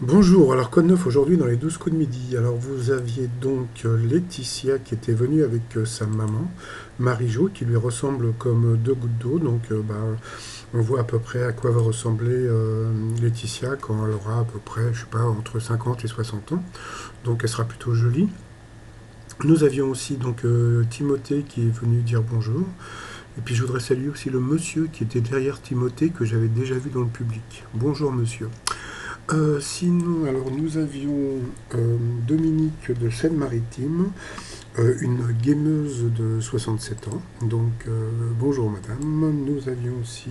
Bonjour, alors code neuf aujourd'hui dans les 12 coups de midi. Alors vous aviez donc Laetitia qui était venue avec sa maman, Marie-Jo, qui lui ressemble comme deux gouttes d'eau. Donc on voit à peu près à quoi va ressembler Laetitia quand elle aura à peu près, je sais pas, entre 50 et 60 ans. Donc elle sera plutôt jolie. Nous avions aussi donc Timothée qui est venu dire bonjour. Et puis je voudrais saluer aussi le monsieur qui était derrière Timothée que j'avais déjà vu dans le public. Bonjour monsieur. Sinon, alors nous avions Dominique de Seine-Maritime, une gameuse de 67 ans. Donc bonjour madame. Nous avions aussi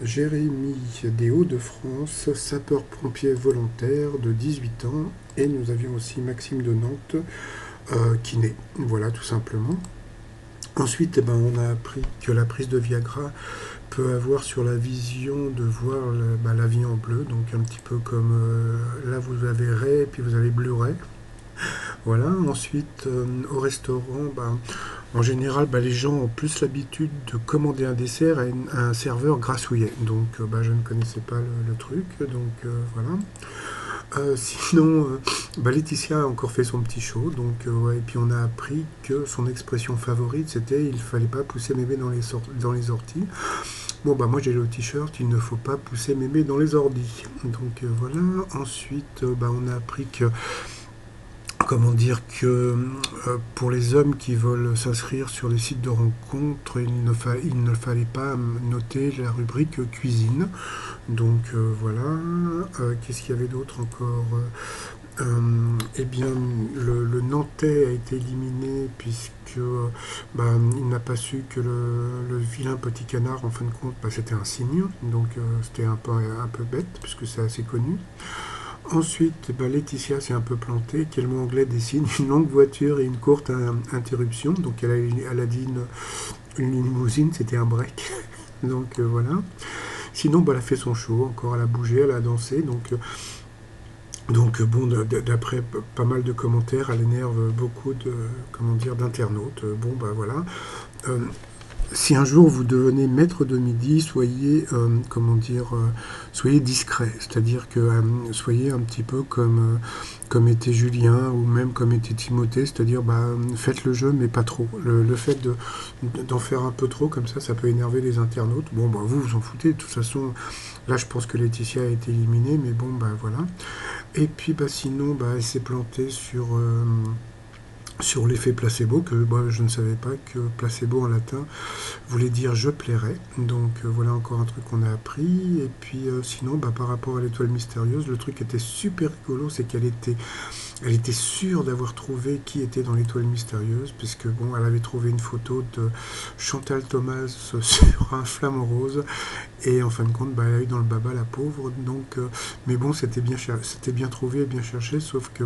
Jérémy des Hauts-de-France, sapeur-pompier volontaire de 18 ans. Et nous avions aussi Maxime de Nantes, kiné. Voilà, tout simplement. Ensuite, on a appris que la prise de Viagra peut avoir sur la vision de voir la vie en bleu, donc un petit peu comme là vous avez Ray et puis vous avez Blu-ray. Voilà, ensuite au restaurant, en général les gens ont plus l'habitude de commander un dessert à un serveur grassouillet, donc je ne connaissais pas le truc, donc voilà. Sinon, Laetitia a encore fait son petit show, donc ouais, et puis on a appris que son expression favorite c'était il fallait pas pousser mémé dans les orties. Bon, moi j'ai le t-shirt, il ne faut pas pousser mémé dans les ordis. Donc voilà. Ensuite, on a appris que, comment dire, que pour les hommes qui veulent s'inscrire sur les sites de rencontres, il ne fallait pas noter la rubrique cuisine. Donc voilà. Qu'est-ce qu'il y avait d'autre encore eh bien, le Nantais a été éliminé puisque il n'a pas su que le vilain petit canard, en fin de compte, c'était un cygne. Donc c'était un peu bête puisque c'est assez connu. Ensuite, Laetitia s'est un peu plantée. Quel mot anglais dessine une longue voiture et une courte interruption. Donc elle a dit une limousine, c'était un break. Donc voilà. Sinon, elle a fait son show. Encore, elle a bougé, elle a dansé. Donc bon, d'après pas mal de commentaires, elle énerve beaucoup de, comment dire, d'internautes. Bon, voilà. Euh, Si un jour vous devenez maître de midi, soyez, comment dire, soyez discret. C'est-à-dire que soyez un petit peu comme était Julien ou même comme était Timothée. C'est-à-dire, faites le jeu, mais pas trop. Le fait d'en faire un peu trop, comme ça peut énerver les internautes. Bon, vous vous en foutez. De toute façon, là, je pense que Laetitia a été éliminée, mais bon, voilà. Et puis, sinon, elle s'est plantée sur l'effet placebo, que je ne savais pas que placebo en latin voulait dire je plairais. Donc voilà encore un truc qu'on a appris. Et puis sinon, par rapport à l'étoile mystérieuse, le truc était super rigolo, c'est elle était sûre d'avoir trouvé qui était dans l'étoile mystérieuse, puisque elle avait trouvé une photo de Chantal Thomas sur un flamant rose, et en fin de compte, elle a eu dans le baba la pauvre. Donc, mais bon, c'était bien trouvé et bien cherché, sauf que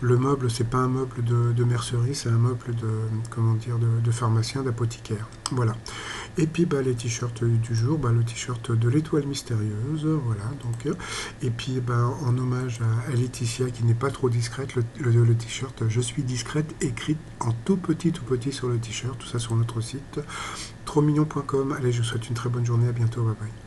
le meuble, c'est pas un meuble de mercerie, c'est un meuble de, comment dire, de pharmacien, d'apothicaire. Voilà. Et puis les t-shirts du jour, le t-shirt de l'étoile mystérieuse, voilà. Donc, et puis en hommage à Laetitia qui n'est pas trop discrète, le t-shirt Je suis discrète écrit en tout petit sur le t-shirt, tout ça sur notre site trosmignon.com. Allez, je vous souhaite une très bonne journée, à bientôt, bye bye.